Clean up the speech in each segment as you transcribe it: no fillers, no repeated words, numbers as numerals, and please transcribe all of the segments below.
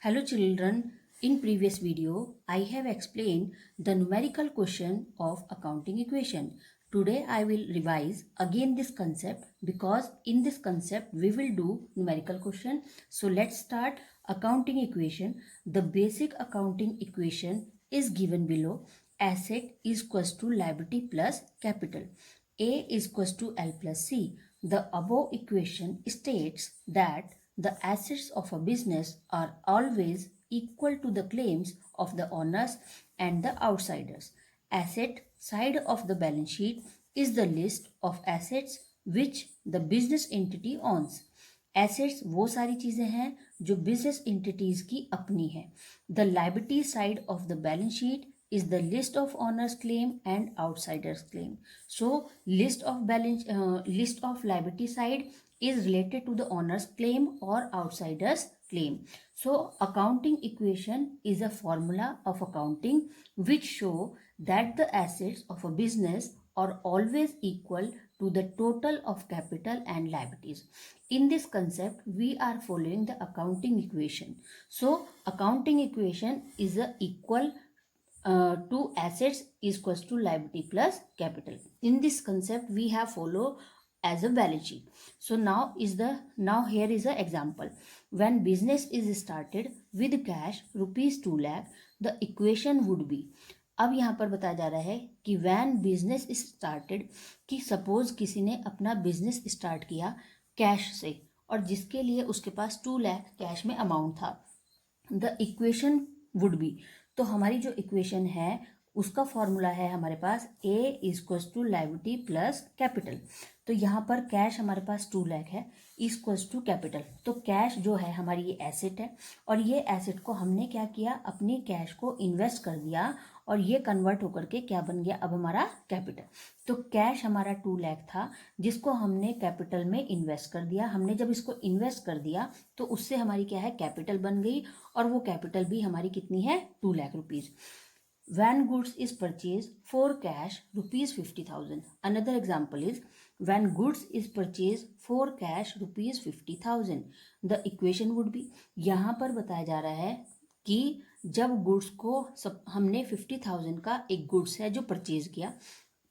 Hello children, in previous video I have explained the numerical question of accounting equation. Today I will revise again this concept because in this concept we will do numerical question. So let's start accounting equation. The basic accounting equation is given below. Asset is equals to liability plus capital. A is equals to L plus C. The above equation states that the assets of a business are always equal to the claims of the owners and the outsiders. Asset side of the balance sheet is the list of assets which the business entity owns. Assets वो सारी चीज़ें हैं जो business entities की अपनी है. The liability side of the balance sheet is the list of owners claim and outsiders claim. So list of liability side is related to the owners claim or outsiders claim. So accounting equation is a formula of accounting which show that the assets of a business are always equal to the total of capital and liabilities. In this concept we are following the accounting equation. So accounting equation is a equal to assets is equals to liability plus capital. In this concept we have follow as a balance sheet. So now here is a example. When business is started with cash rupees 2 lakh, the equation would be. अब यहाँ पर बताया जा रहा है कि van business started, कि suppose किसी ने अपना बिजनेस स्टार्ट किया कैश से और जिसके लिए उसके पास 2 लाख कैश में अमाउंट था. द इक्वेशन वुड बी, तो हमारी जो इक्वेशन है उसका फॉर्मूला है हमारे पास A equals to liability plus capital. तो यहाँ पर कैश हमारे पास 2 लाख है इक्वल्स टू कैपिटल. तो कैश जो है हमारी ये एसेट है और ये एसेट को हमने क्या किया, अपनी कैश को इन्वेस्ट कर दिया और ये कन्वर्ट होकर के क्या बन गया अब हमारा कैपिटल. तो कैश हमारा 2 लाख था जिसको हमने कैपिटल में इन्वेस्ट कर दिया. हमने जब इसको इन्वेस्ट कर दिया तो उससे हमारी क्या है कैपिटल बन गई और वो कैपिटल भी हमारी कितनी है 2 lakh rupees. When goods is purchased for cash rupees 50,000. Another example is when goods is purchased for cash rupees 50,000. The equation would be, यहाँ पर बताया जा रहा है कि जब गुड्स को हमने 50,000 का एक गुड्स है जो परचेज किया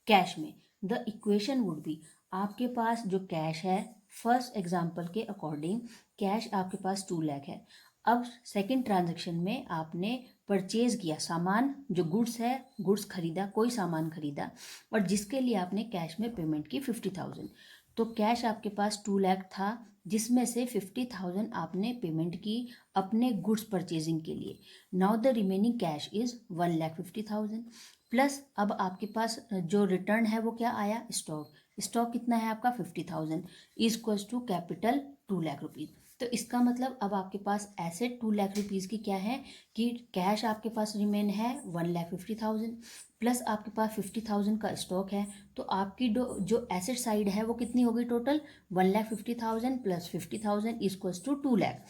कैश में. द इक्वेशन वुड बी, आपके पास जो कैश है फर्स्ट एग्जांपल के अकॉर्डिंग कैश आपके पास 2 लाख है. अब सेकंड ट्रांजैक्शन में आपने परचेज किया सामान, जो गुड्स है गुड्स खरीदा, कोई सामान खरीदा और जिसके लिए आपने कैश में पेमेंट की 50,000. तो कैश आपके पास 2 लाख था जिसमें से 50,000 आपने पेमेंट की अपने गुड्स परचेजिंग के लिए. Now the remaining cash is 1,50,000 plus अब आपके पास जो रिटर्न है वो क्या आया, स्टॉक. स्टॉक कितना है आपका 50,000 is equals to capital 2 lakh rupees. तो इसका मतलब अब आपके पास एसेट 2 लाख रुपीज की क्या है कि कैश आपके पास रिमेन है 1,50,000 प्लस आपके पास 50,000 का स्टॉक है. तो आपकी जो एसेट साइड है वो कितनी हो गई total 1,50,000 plus 50,000 equals to 2 lakh.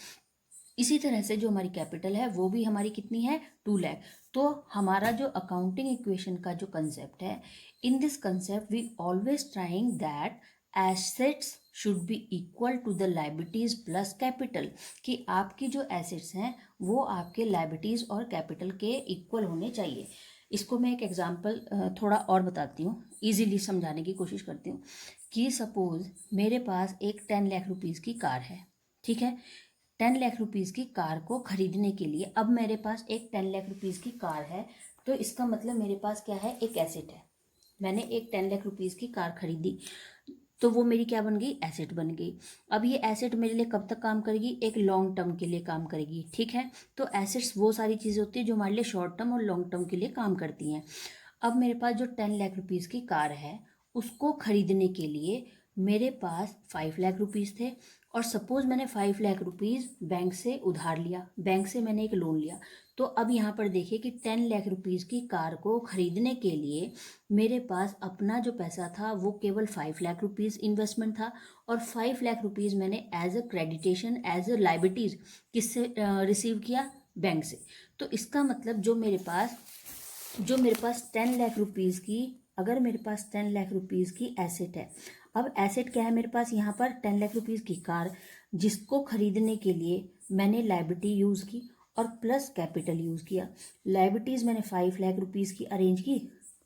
इसी तरह से जो हमारी कैपिटल है वो भी हमारी कितनी है 2 लाख. तो हमारा जो अकाउंटिंग इक्वेशन का जो कंसेप्ट है, in this concept we always trying that assets should be equal to the liabilities plus capital, कि आपकी जो एसेट्स हैं वो आपके लाइबिलिटीज और कैपिटल के इक्वल होने चाहिए. इसको मैं एक एग्जांपल थोड़ा और बताती हूँ, इजीली समझाने की कोशिश करती हूँ. कि सपोज मेरे पास एक 10 लाख रुपीज़ की कार है, ठीक है. 10 लाख रुपीज़ की कार को खरीदने के लिए अब मेरे पास एक 10 लाख रुपीज़ की कार है. तो इसका मतलब मेरे पास क्या है, एक एसेट है. मैंने एक 10 लाख रुपीज़ की कार खरीदी तो वो मेरी क्या बन गई, एसेट बन गई. अब ये एसेट मेरे लिए कब तक काम करेगी, एक लॉन्ग टर्म के लिए काम करेगी, ठीक है. तो एसेट्स वो सारी चीज़ें होती है जो हमारे लिए शॉर्ट टर्म और लॉन्ग टर्म के लिए काम करती हैं. अब मेरे पास जो 10 लाख रुपीज़ की कार है उसको खरीदने के लिए मेरे पास 5 लाख रुपीज़ थे और सपोज मैंने 5 लाख रुपीज़ बैंक से उधार लिया, बैंक से मैंने एक लोन लिया. तो अब यहाँ पर देखिए कि 10 लाख रुपीज़ की कार को खरीदने के लिए मेरे पास अपना जो पैसा था वो केवल 5 लाख रुपीज़ इन्वेस्टमेंट था और 5 लाख रुपीज़ मैंने as a creditation as a liabilities किससे रिसीव किया, बैंक से. तो इसका मतलब जो मेरे पास 10 लाख रुपीज़ की, अगर मेरे पास 10 लाख रुपीज़ की एसेट है, अब एसेट क्या है मेरे पास यहाँ पर 10 लाख रुपीज़ की कार जिसको खरीदने के लिए मैंने लाइबिलिटी यूज़ की और प्लस कैपिटल यूज़ किया। लायबिलिटीज़ मैंने 5 लाख रुपीज़ की अरेंज की।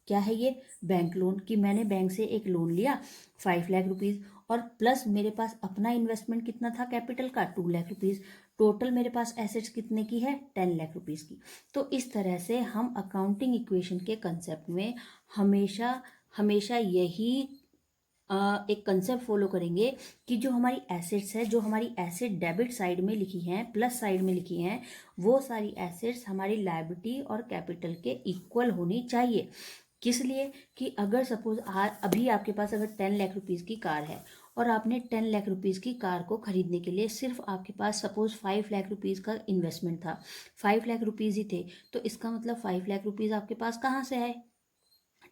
क्या है ये? बैंक लोन, कि मैंने बैंक से एक लोन लिया 5 लाख रुपीज़, और प्लस मेरे पास अपना इन्वेस्टमेंट कितना था कैपिटल का? 2 लाख रुपीज़। टोटल मेरे पास एसेट्स कितने की है? 10 लाख रुपीज़ की। तो इस तरह से हम अकाउंटिंग इक्वेशन के कंसेप्ट में हमेशा हमेशा यही एक कंसेप्ट फॉलो करेंगे कि जो हमारी एसेट्स है, जो हमारी एसेट डेबिट साइड में लिखी हैं, प्लस साइड में लिखी हैं, वो सारी एसेट्स हमारी लायबिलिटी और कैपिटल के इक्वल होनी चाहिए। किस लिए? कि अगर सपोज अभी आपके पास अगर 10 लाख रुपीज़ की कार है और आपने 10 लाख रुपीज़ की कार को खरीदने के लिए सिर्फ आपके पास सपोज 5 लाख रुपीज़ का इन्वेस्टमेंट था, 5 लाख रुपीज़ ही थे, तो इसका मतलब 5 लाख रुपीज़ आपके पास कहाँ से आए?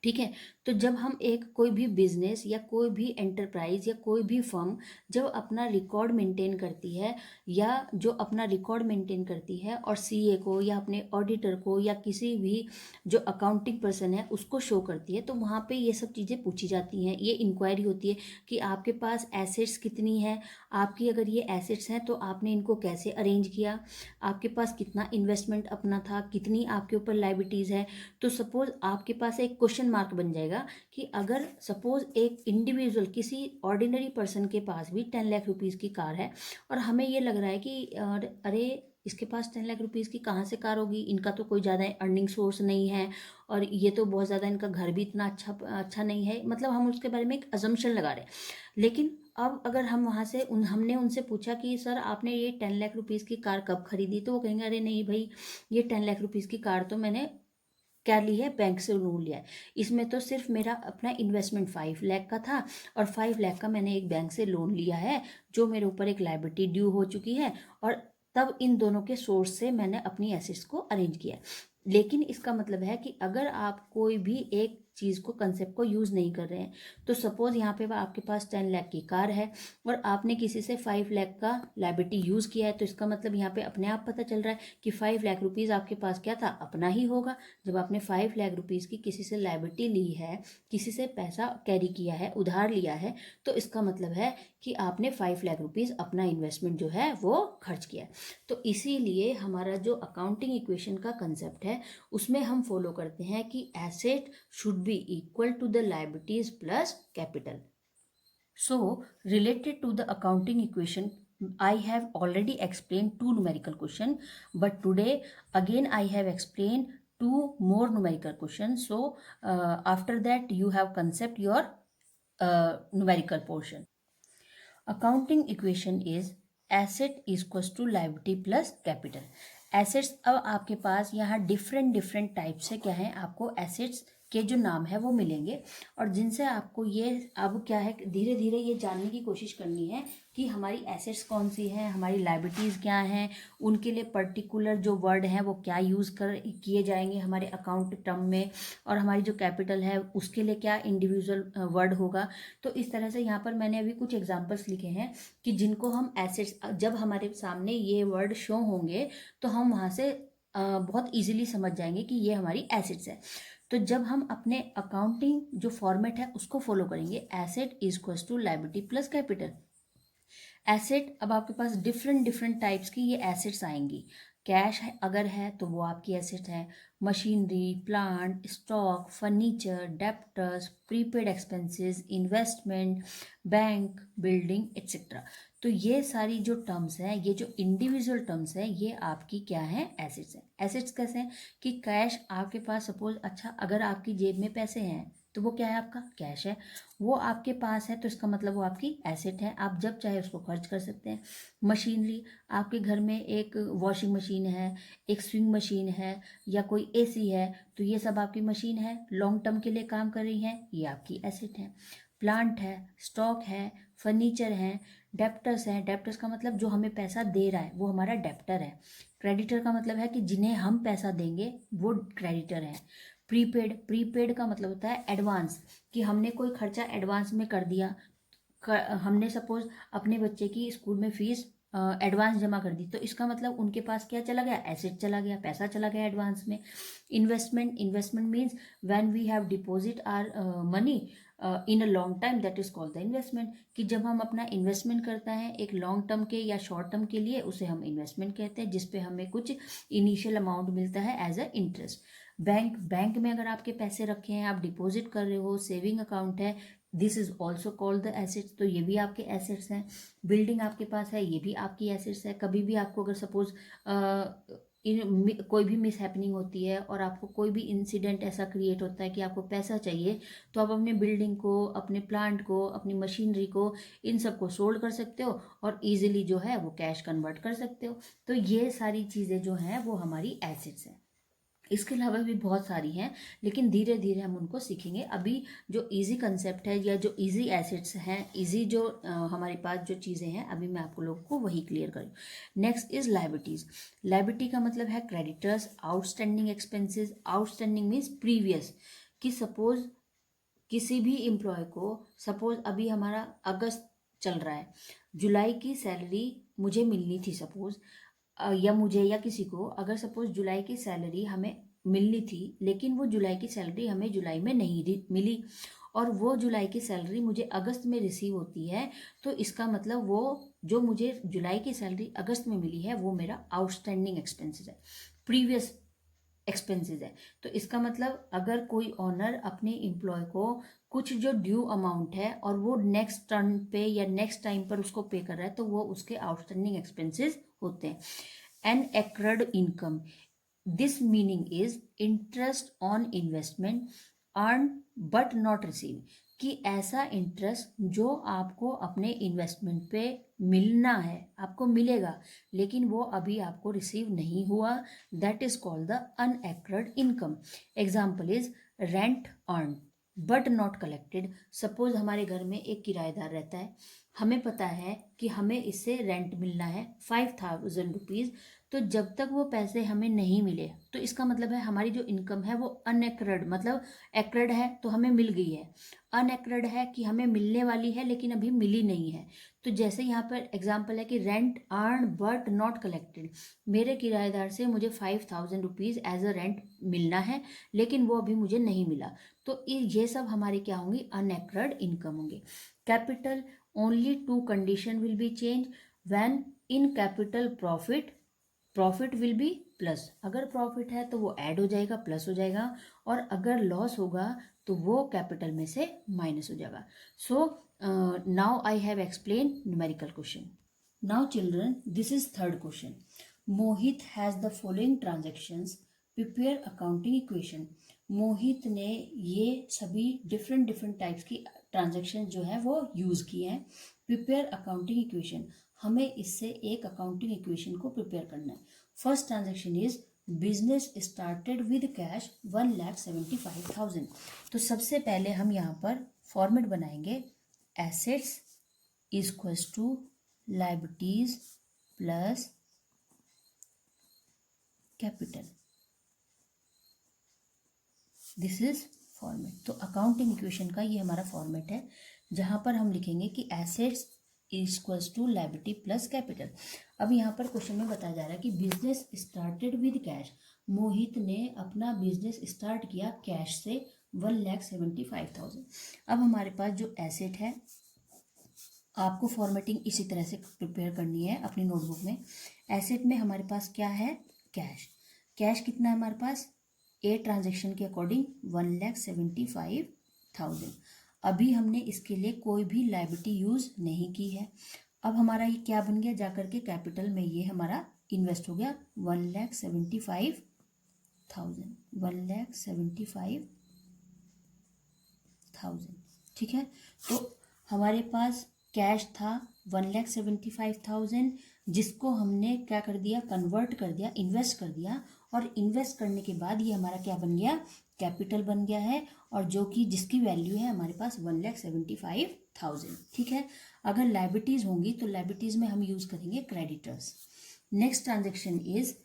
ठीक है। तो जब हम एक कोई भी बिजनेस या कोई भी एंटरप्राइज या कोई भी फर्म जब अपना रिकॉर्ड मेंटेन करती है, या जो अपना रिकॉर्ड मेंटेन करती है और सीए को या अपने ऑडिटर को या किसी भी जो अकाउंटिंग पर्सन है उसको शो करती है, तो वहाँ पे ये सब चीज़ें पूछी जाती हैं, ये इंक्वायरी होती है कि आपके पास एसेट्स कितनी है, आपकी अगर ये एसेट्स हैं तो आपने इनको कैसे अरेंज किया, आपके पास कितना इन्वेस्टमेंट अपना था, कितनी आपके ऊपर लायबिलिटीज़ है। तो सपोज आपके पास एक क्वेश्चन मार्क बन जाएगा कि अगर सपोज एक इंडिविजुअल किसी ऑर्डिनरी पर्सन के पास भी 10 लाख रुपीज़ की कार है और हमें ये लग रहा है कि अरे इसके पास 10 लाख रुपीज़ की कहाँ से कार होगी, इनका तो कोई ज़्यादा अर्निंग सोर्स नहीं है और ये तो बहुत ज़्यादा, इनका घर भी इतना अच्छा नहीं है, मतलब हम उसके बारे में एक अजम्पशन लगा रहे हैं। लेकिन अब अगर हम वहाँ से हमने उनसे पूछा कि सर आपने ये 10 लाख रुपीज़ की कार कब खरीदी, तो वो कहेंगे अरे नहीं भाई, ये 10 लाख रुपीज़ की कार तो मैंने क्या ली है, बैंक से लोन लिया है, इसमें तो सिर्फ मेरा अपना इन्वेस्टमेंट 5 लाख का था और 5 लाख का मैंने एक बैंक से लोन लिया है जो मेरे ऊपर एक लायबिलिटी ड्यू हो चुकी है, और तब इन दोनों के सोर्स से मैंने अपनी एसेट्स को अरेंज किया है। लेकिन इसका मतलब है कि अगर आप कोई भी एक चीज़ को, कंसेप्ट को यूज़ नहीं कर रहे हैं, तो सपोज यहाँ पे आपके पास 10 लाख की कार है और आपने किसी से 5 लाख का लायबिलिटी यूज़ किया है, तो इसका मतलब यहाँ पे अपने आप पता चल रहा है कि 5 लाख रुपीज़ आपके पास क्या था, अपना ही होगा। जब आपने 5 लाख रुपीज़ की किसी से लायबिलिटी ली है, किसी से पैसा कैरी किया है, उधार लिया है, तो इसका मतलब है कि आपने 5 लाख रुपीज़ अपना इन्वेस्टमेंट जो है वो खर्च किया है। तो इसीलिए हमारा जो अकाउंटिंग इक्वेशन का कंसेप्ट है उसमें हम फॉलो करते हैं कि asset should be equal to the liabilities plus capital. So, related to the accounting equation, I have already explained 2 numerical question, but today again I have explained 2 more numerical questions. So, after that you have concept your numerical portion. Accounting equation is asset is equals to liability plus capital. Assets, अब आपके पास यहाँ different type से क्या है, आपको assets के जो नाम है वो मिलेंगे और जिनसे आपको ये अब क्या है, धीरे धीरे ये जानने की कोशिश करनी है कि हमारी एसेट्स कौन सी हैं, हमारी लायबिलिटीज़ क्या हैं, उनके लिए पर्टिकुलर जो वर्ड हैं वो क्या यूज़ किए जाएंगे हमारे अकाउंट टर्म में, और हमारी जो कैपिटल है उसके लिए क्या इंडिविजुअल वर्ड होगा। तो इस तरह से यहाँ पर मैंने अभी कुछ एग्जांपल्स लिखे हैं कि जिनको हम एसेट्स, जब हमारे सामने ये वर्ड शो होंगे तो हम वहाँ से बहुत इजीली समझ जाएंगे कि ये हमारी एसेट्स है। तो जब हम अपने अकाउंटिंग जो फॉर्मेट है उसको फॉलो करेंगे, asset is equals to liability plus capital. Asset, अब आपके पास डिफरेंट टाइप्स की ये एसेट्स आएंगी। कैश है अगर है तो वो आपकी एसेट है, machinery, plant, stock, furniture, debtors, prepaid expenses, investment, bank, building etcetera. तो ये सारी जो टर्म्स हैं, ये जो इंडिविजुअल टर्म्स हैं, ये आपकी क्या है, एसेट्स हैं। एसेट्स कैसे हैं कि कैश आपके पास सपोज, अच्छा अगर आपकी जेब में पैसे हैं तो वो क्या है, आपका कैश है, वो आपके पास है तो इसका मतलब वो आपकी एसेट है, आप जब चाहे उसको खर्च कर सकते हैं। मशीनरी, आपके घर में एक वॉशिंग मशीन है, एक स्विंग मशीन है या कोई एसी है, तो ये सब आपकी मशीन है, लॉन्ग टर्म के लिए काम कर रही है, ये आपकी एसेट है। प्लांट है, स्टॉक है, फर्नीचर है, डेप्टर्स है, डेप्टर्स का मतलब जो हमें पैसा दे रहा है वो हमारा डेप्टर है। क्रेडिटर का मतलब है कि जिन्हें हम पैसा देंगे वो क्रेडिटर है। प्रीपेड का मतलब होता है एडवांस, कि हमने कोई खर्चा एडवांस में कर दिया, हमने सपोज अपने बच्चे की स्कूल में फीस एडवांस जमा कर दी, तो इसका मतलब उनके पास क्या चला गया, एसेट चला गया, पैसा चला गया एडवांस में। Investment means when we have deposit our money in a long time, that is called the investment. कि जब हम अपना इन्वेस्टमेंट करते हैं एक लॉन्ग टर्म के या शॉर्ट टर्म के लिए, उसे हम इन्वेस्टमेंट कहते हैं, जिसपे हमें कुछ इनिशियल अमाउंट मिलता है एज अ इंटरेस्ट। बैंक में अगर आपके पैसे रखे हैं, आप डिपॉजिट कर रहे हो, सेविंग अकाउंट है, this is also called the assets, तो ये भी आपके एसेट्स हैं। बिल्डिंग आपके पास है, ये भी आपकी एसेट्स है। कभी भी आपको अगर सपोज कोई भी मिस हैपनिंग होती है और आपको कोई भी इंसिडेंट ऐसा क्रिएट होता है कि आपको पैसा चाहिए, तो आप अपने बिल्डिंग को, अपने प्लांट को, अपनी मशीनरी को, इन सबको सोल्ड कर सकते हो और इजीली जो है वो कैश कन्वर्ट कर सकते हो। तो ये सारी चीज़ें जो हैं वो हमारी एसेट्स हैं। इसके अलावा भी बहुत सारी हैं, लेकिन धीरे धीरे हम उनको सीखेंगे। अभी जो इजी कंसेप्ट है या जो इजी एसेट्स हैं, इजी जो हमारे पास जो चीज़ें हैं, अभी मैं आपको लोगों को वही क्लियर करूँ। Next is liabilities. लायबिलिटी का मतलब है creditors, outstanding expenses. Outstanding means previous. कि सपोज किसी भी एम्प्लॉय को, सपोज अभी हमारा अगस्त चल रहा है, जुलाई की सैलरी मुझे मिलनी थी सपोज, या मुझे या किसी को, अगर सपोज जुलाई की सैलरी हमें मिलनी थी, लेकिन वो जुलाई की सैलरी हमें जुलाई में नहीं मिली, और वो जुलाई की सैलरी मुझे अगस्त में रिसीव होती है, तो इसका मतलब वो जो मुझे जुलाई की सैलरी अगस्त में मिली है वो मेरा आउटस्टैंडिंग एक्सपेंसेस है, प्रीवियस एक्सपेंसेस है। तो इसका मतलब अगर कोई ऑनर अपने एम्प्लॉय को कुछ जो ड्यू अमाउंट है और वो नेक्स्ट टर्न पे या नेक्स्ट टाइम पर उसको पे कर रहा है, तो वो उसके आउटस्टैंडिंग एक्सपेंसेस होते हैं। An accrued income, this meaning is interest on investment earn but not receive. कि ऐसा इंटरेस्ट जो आपको अपने इन्वेस्टमेंट पे मिलना है, आपको मिलेगा, लेकिन वो अभी आपको रिसीव नहीं हुआ, that is called the unaccrued income. Example is rent earn but not collected. Suppose हमारे घर में एक किराएदार रहता है, हमें पता है कि हमें इससे रेंट मिलना है 5000 रुपीज़, तो जब तक वो पैसे हमें नहीं मिले, तो इसका मतलब है हमारी जो इनकम है वो अनएक्र्ड, मतलब एक्र्ड है तो हमें मिल गई है, अनएक्र्ड है कि हमें मिलने वाली है लेकिन अभी मिली नहीं है। तो जैसे यहाँ पर एग्जाम्पल है कि rent earn but not collected, मेरे किराएदार से मुझे 5000 रुपीज़ एज अ रेंट मिलना है, लेकिन वो अभी मुझे नहीं मिला, तो ये सब हमारे क्या होंगी, अनएक्र्ड इनकम होंगे। Capital, only two condition will be change when in capital profit will be plus. अगर प्रॉफिट है तो वो ऐड हो जाएगा, प्लस हो जाएगा, और अगर लॉस होगा तो वो कैपिटल में से माइनस हो जाएगा। So now I have explain numerical question. Now children, this is third question. Mohit has the following transactions, prepare accounting equation. Mohit ने ये सभी डिफरेंट टाइप्स की ट्रांजेक्शन जो है वो यूज किए हैं। प्रिपेयर अकाउंटिंग इक्वेशन, हमें इससे एक अकाउंटिंग इक्वेशन को प्रिपेयर करना है। First transaction is business started with cash 1,75,000। तो सबसे पहले हम यहाँ पर फॉर्मेट बनाएंगे, assets equals to liabilities plus capital, this is format. तो अकाउंटिंग इक्वेशन का ये हमारा फॉर्मेट है, जहां पर हम लिखेंगे कि assets equals to liability plus capital. अब यहाँ पर क्वेश्चन में बताया जा रहा है कि बिजनेस स्टार्टेड विद कैश, मोहित ने अपना बिजनेस स्टार्ट किया कैश से 1,75,000। अब हमारे पास जो एसेट है, आपको फॉर्मेटिंग इसी तरह से प्रिपेयर करनी है अपनी नोटबुक में। एसेट में हमारे पास क्या है, कैश। कैश कितना है हमारे पास, ए ट्रांजेक्शन के अकॉर्डिंग 1,75,000। अभी हमने इसके लिए कोई भी लायबिलिटी यूज नहीं की है। अब हमारा ये क्या बन गया, जाकर के कैपिटल में ये हमारा इन्वेस्ट हो गया 1,75,000, 1,75,000। ठीक है, तो हमारे पास कैश था 1,75,000, जिसको हमने क्या कर दिया, कन्वर्ट कर दिया, इन्वेस्ट कर दिया, और इन्वेस्ट करने के बाद ये हमारा क्या बन गया, कैपिटल बन गया है, और जो कि जिसकी वैल्यू है हमारे पास 1,75,000। ठीक है, अगर लायबिलिटीज होंगी तो लायबिलिटीज में हम यूज करेंगे creditors. Next transaction is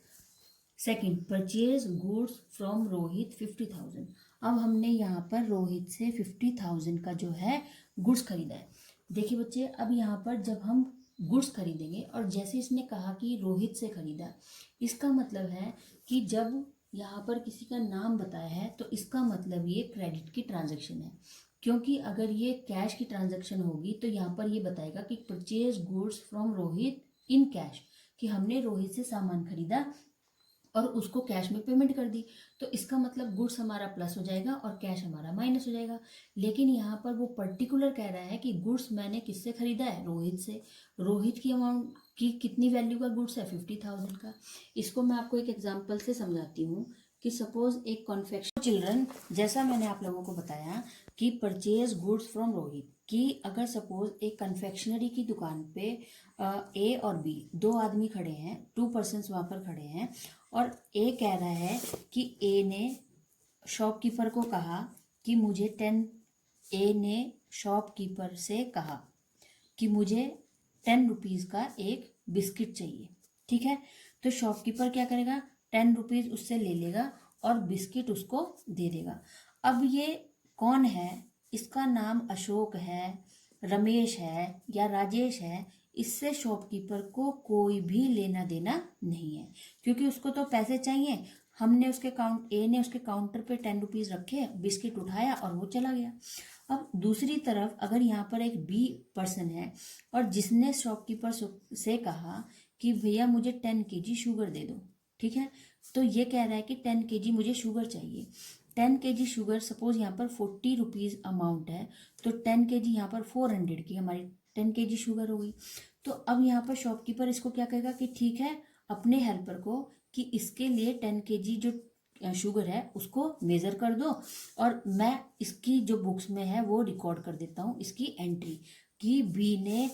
second, purchase goods from Rohit 50,000। अब हमने यहाँ पर रोहित से 50,000 का जो है गुड्स खरीदा है। देखिए बच्चे, अब यहाँ पर जब हम गुड्स खरीदेंगे, और जैसे इसने कहा कि रोहित से खरीदा, इसका मतलब है कि जब यहाँ पर किसी का नाम बताया है तो इसका मतलब ये क्रेडिट की ट्रांजैक्शन है, क्योंकि अगर ये कैश की ट्रांजैक्शन होगी तो यहाँ पर ये बताएगा कि purchase goods from Rohit in cash, कि हमने रोहित से सामान खरीदा और उसको कैश में पेमेंट कर दी, तो इसका मतलब गुड्स हमारा प्लस हो जाएगा और कैश हमारा माइनस हो जाएगा। लेकिन यहाँ पर वो पर्टिकुलर कह रहा है कि गुड्स मैंने किससे खरीदा है, रोहित से। रोहित की अमाउंट की कितनी वैल्यू का गुड्स है, 50,000 का। इसको मैं आपको एक एग्जांपल से समझाती हूँ कि सपोज एक कॉन्फेक्शन चिल्ड्रन, जैसा मैंने आप लोगों को बताया कि परचेज गुड्स फ्रॉम रोहित, कि अगर सपोज एक कन्फेक्शनरी की दुकान पे ए और बी दो आदमी खड़े हैं, 2 पर्सन्स वहाँ पर खड़े हैं, और ए कह रहा है कि ए ने शॉपकीपर को कहा कि मुझे 10 ए ने शॉपकीपर से कहा कि मुझे 10 रुपीज़ का एक बिस्किट चाहिए, ठीक है। तो शॉपकीपर क्या करेगा, 10 रुपीज़ उससे ले लेगा और बिस्किट उसको दे देगा। अब ये कौन है, इसका नाम अशोक है, रमेश है या राजेश है, इससे शॉपकीपर को कोई भी लेना देना नहीं है, क्योंकि उसको तो पैसे चाहिए। हमने उसके ए ने उसके काउंटर पे 10 रुपीज़ रखे, बिस्किट उठाया और वो चला गया। अब दूसरी तरफ अगर यहाँ पर एक बी पर्सन है और जिसने शॉपकीपर से कहा कि भैया मुझे 10 kg शुगर दे दो, ठीक है। तो ये कह रहा है कि 10 kg मुझे शुगर चाहिए। 10 kg शुगर, सपोज यहाँ पर 40 रुपीज़ अमाउंट है, तो 10 kg यहाँ पर 400 की हमारी 10 kg शुगर हो गई। तो अब यहाँ पर शॉपकीपर इसको क्या कहेगा कि ठीक है, अपने हेल्पर को कि इसके लिए 10 kg जो शुगर है उसको मेज़र कर दो, और मैं इसकी जो बुक्स में है वो रिकॉर्ड कर देता हूँ इसकी एंट्री कि बी ने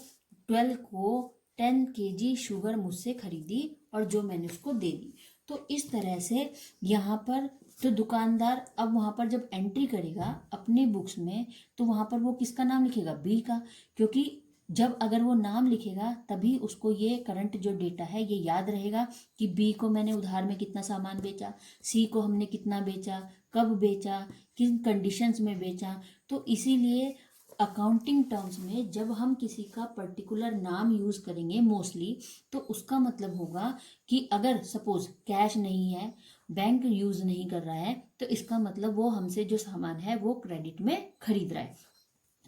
12 को 10 kg शुगर मुझसे खरीदी और जो मैंने उसको दे दी। तो इस तरह से यहाँ पर तो दुकानदार अब वहाँ पर जब एंट्री करेगा अपनी बुक्स में, तो वहाँ पर वो किसका नाम लिखेगा, बी का, क्योंकि जब अगर वो नाम लिखेगा तभी उसको ये करंट जो डेटा है ये याद रहेगा कि बी को मैंने उधार में कितना सामान बेचा, सी को हमने कितना बेचा, कब बेचा, किन कंडीशंस में बेचा। तो इसीलिए अकाउंटिंग टर्म्स में जब हम किसी का पर्टिकुलर नाम यूज़ करेंगे मोस्टली, तो उसका मतलब होगा कि अगर सपोज कैश नहीं है, बैंक यूज़ नहीं कर रहा है, तो इसका मतलब वो हमसे जो सामान है वो क्रेडिट में खरीद रहा है।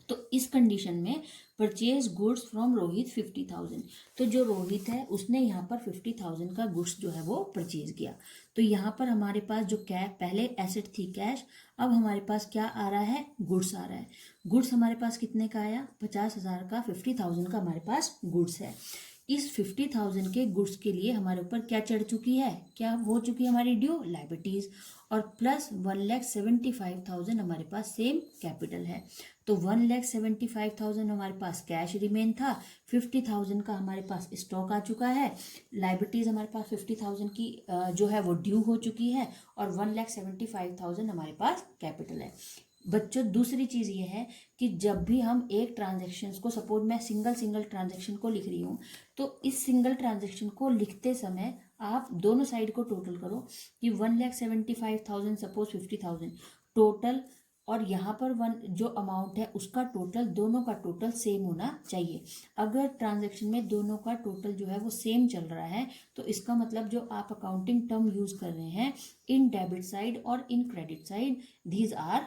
तो इस कंडीशन में परचेज गुड्स फ्रॉम रोहित 50,000, तो जो रोहित है उसने यहाँ पर 50,000 का गुड्स जो है वो परचेज किया। तो यहाँ पर हमारे पास जो पहले एसेट थी कैश, अब हमारे पास क्या आ रहा है, गुड्स आ रहा है। गुड्स हमारे पास कितने का आया, 50,000 का, 50,000 का हमारे पास गुड्स है। इस 50,000 के गुड्स के लिए हमारे ऊपर क्या चढ़ चुकी है, क्या हो चुकी है हमारी ड्यू लाइबिलिटीज, और प्लस 1,75,000 हमारे पास सेम कैपिटल है। तो 1,75,000 हमारे पास कैश रिमेन था, 50,000 का हमारे पास स्टॉक आ चुका है, लाइबिलिटीज हमारे पास 50,000 की जो है वो ड्यू हो चुकी है, और 1,75,000 हमारे पास कैपिटल है। बच्चों दूसरी चीज़ ये है कि जब भी हम एक ट्रांजेक्शन को, सपोज मैं सिंगल ट्रांजेक्शन को लिख रही हूँ, तो इस सिंगल ट्रांजेक्शन को लिखते समय आप दोनों साइड को टोटल करो कि 1,75,000 सपोज 50,000 टोटल, और यहाँ पर जो अमाउंट है उसका टोटल, दोनों का टोटल सेम होना चाहिए। अगर ट्रांजेक्शन में दोनों का टोटल जो है वो सेम चल रहा है, तो इसका मतलब जो आप अकाउंटिंग टर्म यूज कर रहे हैं इन डेबिट साइड और in credit side, these are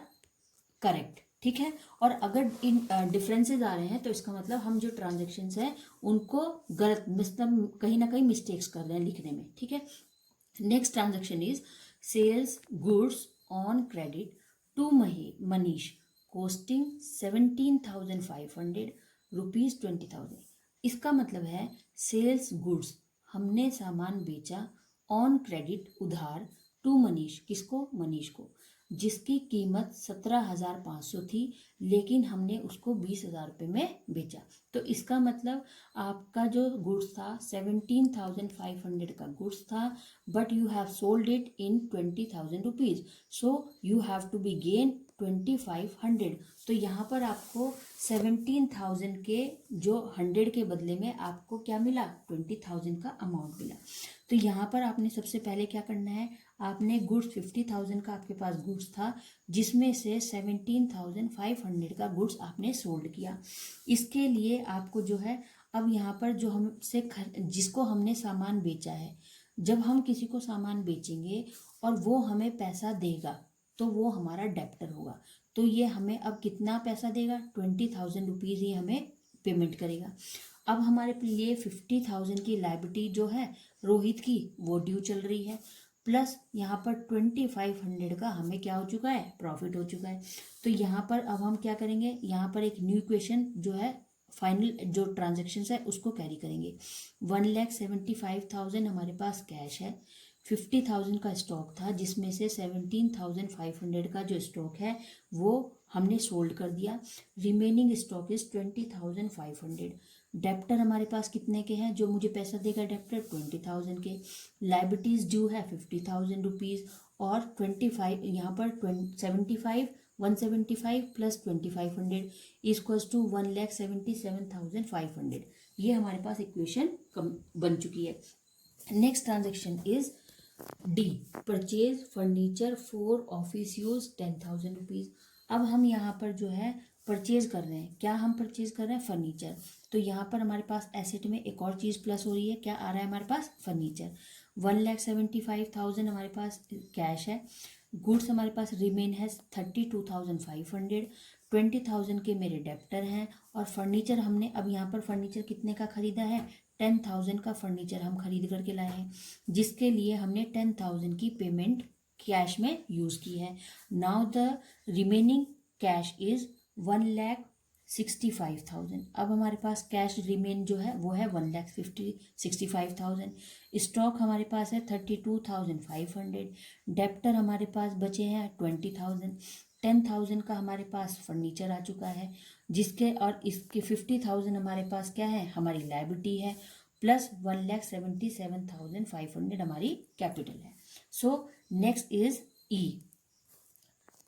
correct, ठीक है। और अगर इन डिफरेंसेस आ रहे हैं तो इसका मतलब हम जो ट्रांजेक्शन्स हैं उनको गलत, मतलब कहीं ना कहीं मिस्टेक्स कर रहे हैं लिखने में, ठीक है। Next transaction is sales goods on credit to Manish costing 17,500 rupees 20,000। इसका मतलब है सेल्स गुड्स, हमने सामान बेचा, ऑन क्रेडिट उधार, टू मनीष, किसको, मनीष को, जिसकी कीमत 17,500 थी, लेकिन हमने उसको 20,000 रुपये में बेचा। तो इसका मतलब आपका जो गुड्स था 17,500 का गुड्स था, but you have sold it in 20,000 rupees, so you have to be gain 2,500। तो यहाँ पर आपको 17,000 के जो 100 के बदले में आपको क्या मिला, 20,000 का अमाउंट मिला। तो यहाँ पर आपने सबसे पहले क्या करना है, आपने गुड्स 50,000 का आपके पास गुड्स था, जिसमें से 17,500 का गुड्स आपने सोल्ड किया। इसके लिए आपको जो है, अब यहाँ पर जो हमसे जिसको हमने सामान बेचा है, जब हम किसी को सामान बेचेंगे और वो हमें पैसा देगा तो वो हमारा डेप्टर होगा। तो ये हमें अब कितना पैसा देगा, 20,000 रुपीज़ ये हमें पेमेंट करेगा। अब हमारे लिए 50,000 की लायबिलिटी जो है रोहित की वो ड्यू चल रही है, प्लस यहाँ पर 2,500 का हमें क्या हो चुका है, प्रॉफिट हो चुका है। तो यहाँ पर अब हम क्या करेंगे, यहाँ पर एक न्यू इक्वेशन जो है फाइनल जो ट्रांजेक्शन है उसको कैरी करेंगे। 1,75,000 हमारे पास कैश है, 50,000 का स्टॉक था जिसमें से 17,500 का जो स्टॉक है वो हमने सोल्ड कर दिया। Remaining stock is 20,500। डेप्टर हमारे पास कितने के हैं, जो मुझे पैसा देगा डेप्टर 20,000 के। लाइबिलिटीज ड्यू है 50,000 रुपीज़ और 25 यहाँ पर 175 प्लस 2,500 इक्वल्स टू 1,77,500। ये हमारे पास इक्वेशन बन चुकी है। Next transaction is D, purchase furniture for office use 10,000 rupees. अब हम यहाँ पर जो है परचेज कर रहे हैं, क्या हम परचेज कर रहे हैं, फर्नीचर। तो यहाँ पर हमारे पास एसेट में एक और चीज़ प्लस हो रही है, क्या आ रहा है हमारे पास, फर्नीचर। 1,75,000 हमारे पास कैश है। गुड्स हमारे पास रिमेन है 32,500। 20,000 के मेरे डेप्टर हैं और फर्नीचर हमने अब यहाँ पर फर्नीचर कितने का खरीदा है, 10,000 का फर्नीचर हम खरीद करके लाए हैं, जिसके लिए हमने 10,000 की पेमेंट कैश में यूज़ की है। Now the remaining cash is 1,65,000। अब हमारे पास कैश रिमेन जो है वो है 1,65,000। स्टॉक हमारे पास है 32,500। डेप्टर हमारे पास बचे हैं 20,000। 10,000 का हमारे पास फर्नीचर आ चुका है, जिसके और इसके 50,000 हमारे पास क्या है, हमारी लायबिलिटी है, प्लस 1,77,500 हमारी कैपिटल है। So next is E,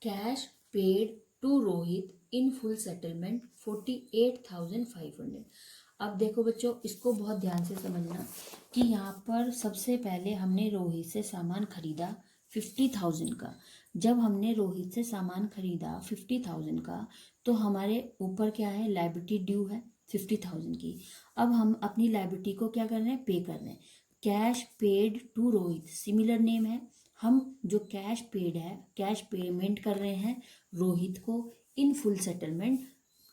cash paid to Rohit in full settlement 48,500। अब देखो बच्चों, इसको बहुत ध्यान से समझना कि यहाँ पर सबसे पहले हमने रोहित से सामान खरीदा 50,000 का। जब हमने रोहित से सामान खरीदा 50,000 का तो हमारे ऊपर क्या है, लायबिलिटी ड्यू है 50,000 की। अब हम अपनी लायबिलिटी को क्या कर रहे हैं, पे कर रहे हैं। Cash paid to Rohit similar name है, हम जो कैश पेड है, कैश पेमेंट कर रहे हैं रोहित को इन फुल सेटलमेंट।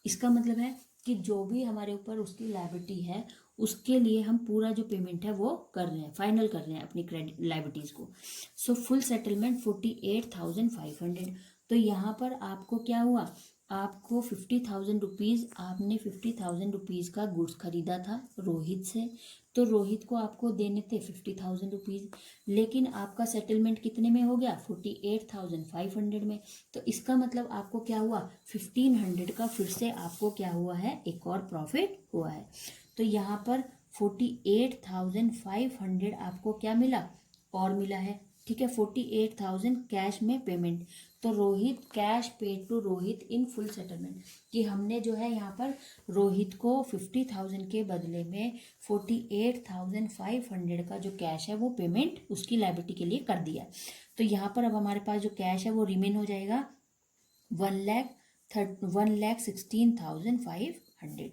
इसका मतलब है कि जो भी हमारे ऊपर उसकी लायबिलिटी है उसके लिए हम पूरा जो पेमेंट है वो कर रहे हैं, फाइनल कर रहे हैं अपनी क्रेडिट लायबिलिटीज को। So full settlement 48,500। तो यहाँ पर आपको क्या हुआ, आपको 50,000 रुपीज़, आपने 50,000 रुपीज़ का गुड्स खरीदा था रोहित से, तो रोहित को आपको देने थे 50,000 रुपीज़, लेकिन आपका सेटलमेंट कितने में हो गया, 48,500 में। तो इसका मतलब आपको क्या हुआ, 1,500 का फिर से आपको क्या हुआ है, एक और प्रॉफिट हुआ है। तो यहाँ पर 48,500 आपको क्या मिला, और मिला है, ठीक है। 48,000 कैश में पेमेंट, तो Rohit cash paid to Rohit in full settlement, कि हमने जो है यहाँ पर रोहित को 50,000 के बदले में 48,500 का जो कैश है वो पेमेंट उसकी लायबिलिटी के लिए कर दिया। तो यहाँ पर अब हमारे पास जो कैश है वो रिमेन हो जाएगा 1,16,500।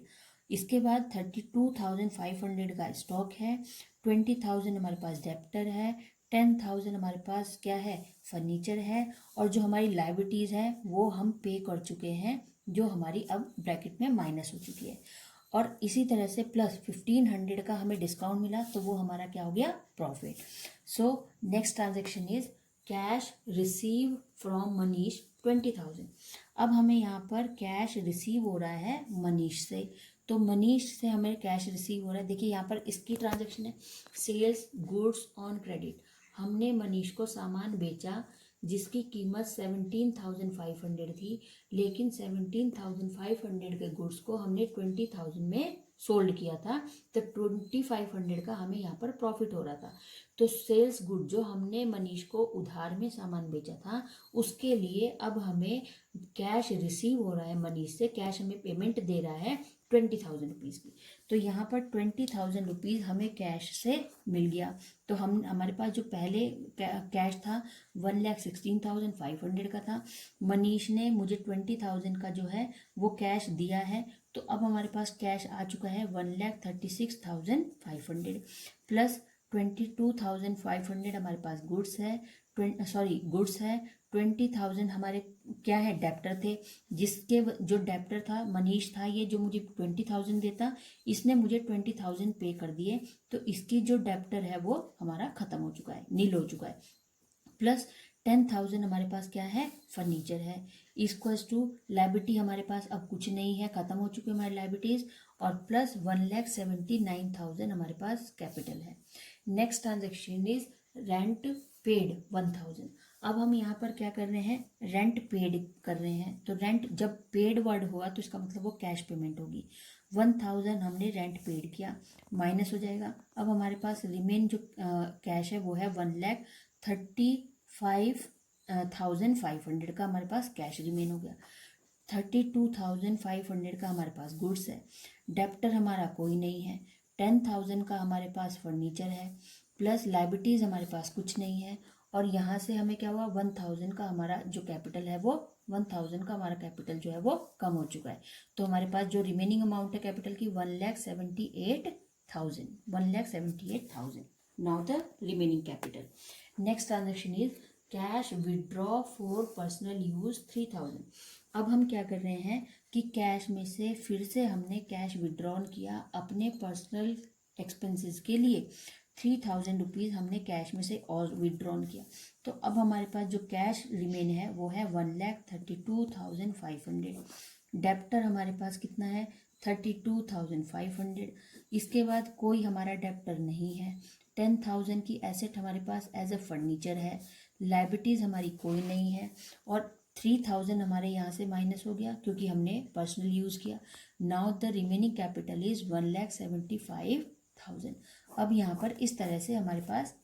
इसके बाद 32,500 का स्टॉक है, 20,000 हमारे पास डेप्टर है, 10,000 हमारे पास क्या है, फर्नीचर है, और जो हमारी लायबिलिटीज़ है वो हम पे कर चुके हैं, जो हमारी अब ब्रैकेट में माइनस हो चुकी है। और इसी तरह से प्लस 1,500 का हमें डिस्काउंट मिला, तो वो हमारा क्या हो गया, profit. So next transaction is cash receive from Manish 20,000। अब हमें यहाँ पर कैश रिसीव हो रहा है मनीष से, तो मनीष से हमें कैश रिसीव हो रहा है। देखिए यहाँ पर इसकी ट्रांजेक्शन है सेल्स गुड्स ऑन क्रेडिट। हमने मनीष को सामान बेचा जिसकी कीमत 17,500 थी, लेकिन 17,500 के गुड्स को हमने 20,000 में सोल्ड किया था, तो 2,500 का हमें यहाँ पर प्रॉफिट हो रहा था। तो सेल्स गुड जो हमने मनीष को उधार में सामान बेचा था उसके लिए अब हमें कैश रिसीव हो रहा है मनीष से, कैश हमें पेमेंट दे रहा है 20,000 रुपीज़ की। तो यहाँ पर 20,000 रुपीज़ हमें कैश से मिल गया। तो हम हमारे पास जो पहले कैश था 1,16,500 का था, मनीष ने मुझे 20,000 का जो है वो कैश दिया है, तो अब हमारे पास कैश आ चुका है 1,36,500 प्लस 22,500 हमारे पास गुड्स है, गुड्स है। 20,000 हमारे क्या है, डेप्टर थे, जो डेप्टर था मनीष था, ये जो मुझे 20,000 देता, इसने मुझे 20,000 पे कर दिए, तो इसकी जो डेप्टर है वो हमारा खत्म हो चुका है, नील हो चुका है। प्लस 10,000 हमारे पास क्या है, फर्नीचर है। इक्वल्स टू लाइबिलिटी हमारे पास अब कुछ नहीं है, खत्म हो चुके हमारे लाइबिलिटीज। और प्लस 1,79,000 हमारे पास कैपिटल है। Next transaction is rent paid 1,000। अब हम यहाँ पर क्या कर रहे हैं, रेंट पेड कर रहे हैं। तो रेंट जब पेड वर्ड हुआ तो इसका मतलब वो कैश पेमेंट होगी। 1,000 हमने रेंट पेड किया, माइनस हो जाएगा। अब हमारे पास रिमेन जो कैश है वो है 1,35,500 का हमारे पास कैश रिमेन हो गया। 32,500 का हमारे पास गुड्स है। डेप्टर हमारा कोई नहीं है। 10,000 का हमारे पास फर्नीचर है। प्लस लाइबिलिटीज हमारे पास कुछ नहीं है। और यहाँ से हमें क्या हुआ, 1,000 का हमारा जो कैपिटल है वो 1,000 का हमारा कैपिटल जो है वो कम हो चुका है। तो हमारे पास जो रिमेनिंग अमाउंट है कैपिटल की 1,78,000, 1,78,000। Now the remaining capital. Next transaction is cash withdraw for personal use 3,000। अब हम क्या कर रहे हैं कि कैश में से फिर से हमने कैश विड्रॉन किया अपने पर्सनल एक्सपेंसेस के लिए। 3,000 रुपीज़ हमने कैश में से और विड्रॉन किया। तो अब हमारे पास जो कैश रिमेन है वो है 1,32,500। डेप्टर हमारे पास कितना है, 32,500। इसके बाद कोई हमारा डेप्टर नहीं है। 10,000 की एसेट हमारे पास एज अ फर्नीचर है। लाइबिलिटीज़ हमारी कोई नहीं है। और 3,000 हमारे यहाँ से माइनस हो गया क्योंकि हमने पर्सनल यूज़ किया। Now the remaining capital is 1,75,000। अब यहाँ पर इस तरह से हमारे पास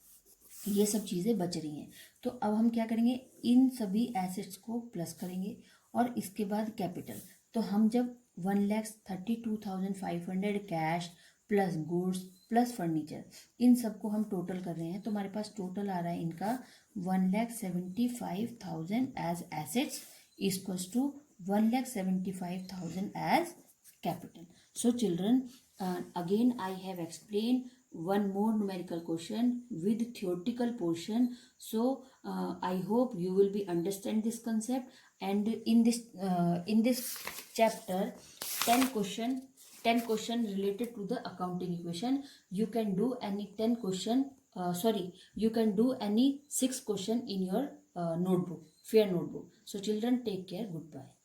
ये सब चीज़ें बच रही हैं। तो अब हम क्या करेंगे, इन सभी एसेट्स को प्लस करेंगे और इसके बाद कैपिटल। तो हम जब 1,32,500 cash plus goods plus furniture, इन सबको हम टोटल कर रहे हैं तो हमारे पास टोटल आ रहा है इनका 1,75,000 as assets equals to 1,75,000 as capital. So children, again I have explained one more numerical question with theoretical portion. So I hope you will be understand this concept. And in this chapter 10 question related to the accounting equation. You can do any 10 question, you can do any 6 question in your notebook, fair notebook. So children, take care, goodbye.